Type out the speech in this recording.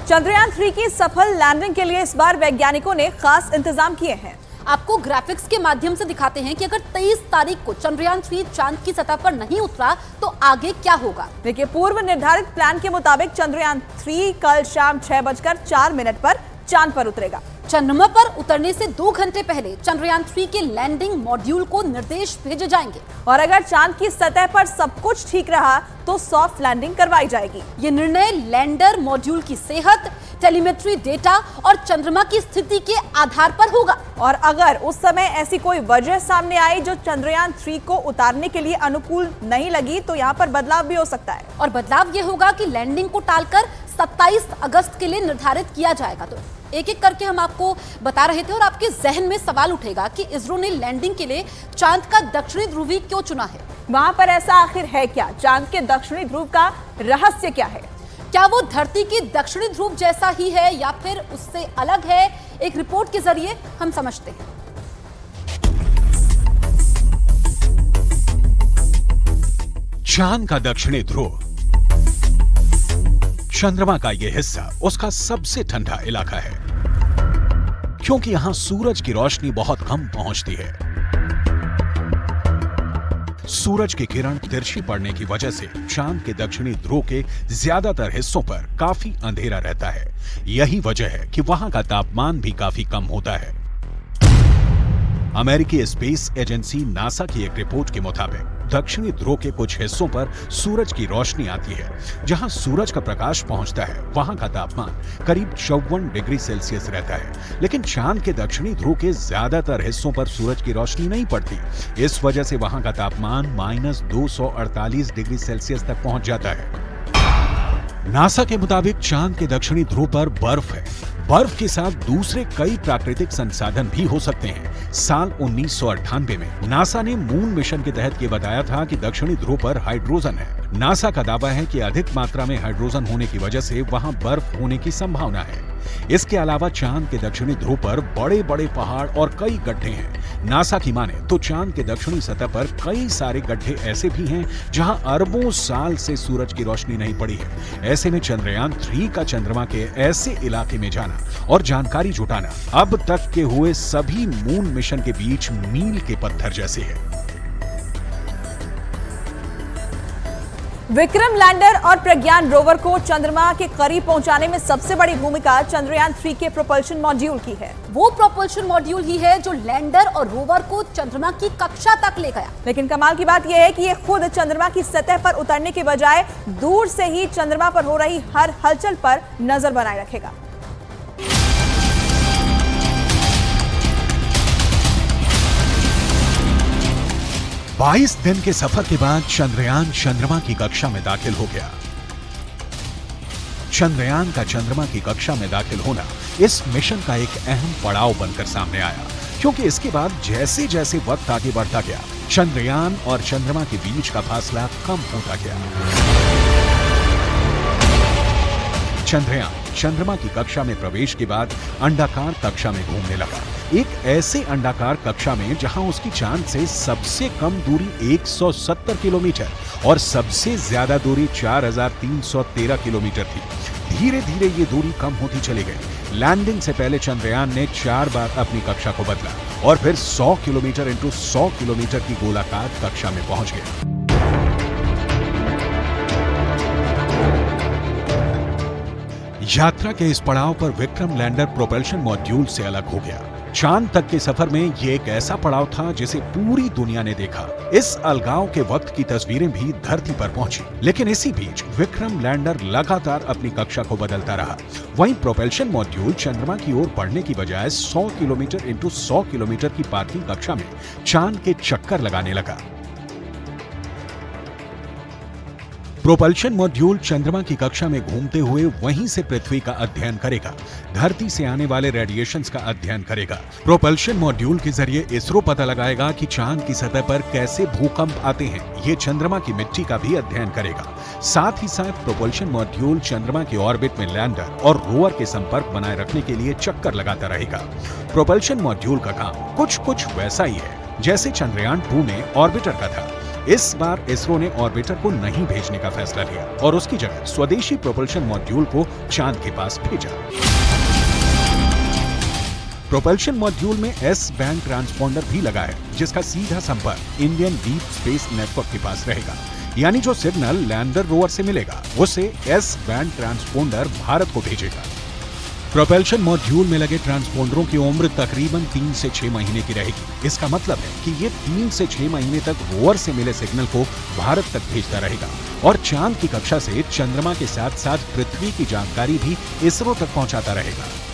चंद्रयान 3 की सफल लैंडिंग के लिए इस बार वैज्ञानिकों ने खास इंतजाम किए हैं। आपको ग्राफिक्स के माध्यम से दिखाते हैं कि अगर 23 तारीख को चंद्रयान 3 चांद की सतह पर नहीं उतरा तो आगे क्या होगा। देखिए, पूर्व निर्धारित प्लान के मुताबिक चंद्रयान 3 कल शाम 6:04 पर चांद पर उतरेगा। चंद्रमा पर उतरने से 2 घंटे पहले चंद्रयान 3 के लैंडिंग मॉड्यूल को निर्देश भेजे जाएंगे और अगर चांद की सतह पर सब कुछ ठीक रहा तो सॉफ्ट लैंडिंग करवाई जाएगी। ये निर्णय लैंडर मॉड्यूल की सेहत, टेलीमेट्री डेटा और चंद्रमा की स्थिति के आधार पर होगा। और अगर उस समय ऐसी कोई वजह सामने आई जो चंद्रयान 3 को उतारने के लिए अनुकूल नहीं लगी तो यहाँ पर बदलाव भी हो सकता है। और बदलाव ये होगा कि लैंडिंग को टालकर 27 अगस्त के लिए निर्धारित किया जाएगा। तो एक एक करके हम आपको बता रहे थे और आपके जहन में सवाल उठेगा कि इसरो ने लैंडिंग के लिए चांद का दक्षिणी ध्रुव क्यों चुना है। वहां पर ऐसा आखिर है क्या? चांद के दक्षिणी ध्रुव का रहस्य क्या है? क्या वो धरती की दक्षिणी ध्रुव जैसा ही है या फिर उससे अलग है? एक रिपोर्ट के जरिए हम समझते हैं। चांद का दक्षिणी ध्रुव, चंद्रमा का यह हिस्सा उसका सबसे ठंडा इलाका है क्योंकि यहां सूरज की रोशनी बहुत कम पहुंचती है। सूरज की किरण तिरछी पड़ने की वजह से चांद के दक्षिणी ध्रुव के ज्यादातर हिस्सों पर काफी अंधेरा रहता है। यही वजह है कि वहां का तापमान भी काफी कम होता है। अमेरिकी स्पेस एजेंसी नासा की एक रिपोर्ट के मुताबिक दक्षिणी ध्रुव के कुछ हिस्सों पर सूरज की रोशनी आती है। जहां सूरज का प्रकाश पहुंचता है वहां का तापमान करीब 54 डिग्री सेल्सियस रहता है। लेकिन चांद के दक्षिणी ध्रुव के ज्यादातर हिस्सों पर सूरज की रोशनी नहीं पड़ती। इस वजह से वहां का तापमान -248 डिग्री सेल्सियस तक पहुंच जाता है। नासा के मुताबिक चांद के दक्षिणी ध्रुव पर बर्फ है। बर्फ के साथ दूसरे कई प्राकृतिक संसाधन भी हो सकते हैं। साल 1998 में नासा ने मून मिशन के तहत ये बताया था कि दक्षिणी ध्रुव पर हाइड्रोजन है। नासा का दावा है कि अधिक मात्रा में हाइड्रोजन होने की वजह से वहां बर्फ होने की संभावना है। इसके अलावा चांद के दक्षिणी ध्रुव पर बड़े बड़े पहाड़ और कई गड्ढे हैं। नासा की माने तो चांद के दक्षिणी सतह पर कई सारे गड्ढे ऐसे भी हैं जहां अरबों साल से सूरज की रोशनी नहीं पड़ी है। ऐसे में चंद्रयान 3 का चंद्रमा के ऐसे इलाके में जाना और जानकारी जुटाना अब तक के हुए सभी मून मिशन के बीच मील के पत्थर जैसे है। विक्रम लैंडर और प्रज्ञान रोवर को चंद्रमा के करीब पहुंचाने में सबसे बड़ी भूमिका चंद्रयान 3 के प्रोपल्शन मॉड्यूल की है। वो प्रोपल्शन मॉड्यूल ही है जो लैंडर और रोवर को चंद्रमा की कक्षा तक ले गया। लेकिन कमाल की बात यह है कि ये खुद चंद्रमा की सतह पर उतरने के बजाय दूर से ही चंद्रमा पर हो रही हर हलचल पर नजर बनाए रखेगा। बाईस दिन के सफर के बाद चंद्रयान चंद्रमा की कक्षा में दाखिल हो गया। चंद्रयान का चंद्रमा की कक्षा में दाखिल होना इस मिशन का एक अहम पड़ाव बनकर सामने आया, क्योंकि इसके बाद जैसे जैसे वक्त आगे बढ़ता गया चंद्रयान और चंद्रमा के बीच का फासला कम होता गया। चंद्रयान चंद्रमा की कक्षा में प्रवेश के बाद अंडाकार कक्षा में घूमने लगा। एक ऐसे अंडाकार कक्षा में जहां उसकी चांद से सबसे कम दूरी 170 किलोमीटर और सबसे ज्यादा दूरी 4313 किलोमीटर थी। धीरे धीरे ये दूरी कम होती चली गई। लैंडिंग से पहले चंद्रयान ने 4 बार अपनी कक्षा को बदला और फिर 100 किलोमीटर इंटू 100 किलोमीटर की गोलाकार कक्षा में पहुंच गया। यात्रा के इस पड़ाव पर विक्रम लैंडर प्रोपल्शन मॉड्यूल से अलग हो गया। चांद तक के सफर में ये एक ऐसा पड़ाव था जिसे पूरी दुनिया ने देखा। इस अलगाव के वक्त की तस्वीरें भी धरती पर पहुंची। लेकिन इसी बीच विक्रम लैंडर लगातार अपनी कक्षा को बदलता रहा। वहीं प्रोपल्शन मॉड्यूल चंद्रमा की ओर बढ़ने की बजाय 100 किलोमीटर इंटू 100 किलोमीटर की पार्किंग कक्षा में चांद के चक्कर लगाने लगा। प्रोपल्शन मॉड्यूल चंद्रमा की कक्षा में घूमते हुए वहीं से पृथ्वी का अध्ययन करेगा, धरती से आने वाले रेडिएशंस का अध्ययन करेगा। प्रोपल्शन मॉड्यूल के जरिए इसरो पता लगाएगा कि चांद की सतह पर कैसे भूकंप आते हैं। ये चंद्रमा की मिट्टी का भी अध्ययन करेगा। साथ ही साथ प्रोपल्शन मॉड्यूल चंद्रमा के ऑर्बिट में लैंडर और रोवर के संपर्क बनाए रखने के लिए चक्कर लगाता रहेगा। प्रोपल्शन मॉड्यूल का काम कुछ वैसा ही है जैसे चंद्रयान 2 में ऑर्बिटर का था। इस बार इसरो ने ऑर्बिटर को नहीं भेजने का फैसला लिया और उसकी जगह स्वदेशी प्रोपल्शन मॉड्यूल को चांद के पास भेजा। प्रोपल्शन मॉड्यूल में एस बैंड ट्रांसपोंडर भी लगा है, जिसका सीधा संपर्क इंडियन डीप स्पेस नेटवर्क के पास रहेगा। यानी जो सिग्नल लैंडर रोवर से मिलेगा उसे एस बैंड ट्रांसपोंडर भारत को भेजेगा। प्रोपल्शन मॉड्यूल में लगे ट्रांसपोंडरों की उम्र तकरीबन 3 से 6 महीने की रहेगी। इसका मतलब है कि ये 3 से 6 महीने तक रोवर से मिले सिग्नल को भारत तक भेजता रहेगा और चांद की कक्षा से चंद्रमा के साथ साथ पृथ्वी की जानकारी भी इसरो तक पहुंचाता रहेगा।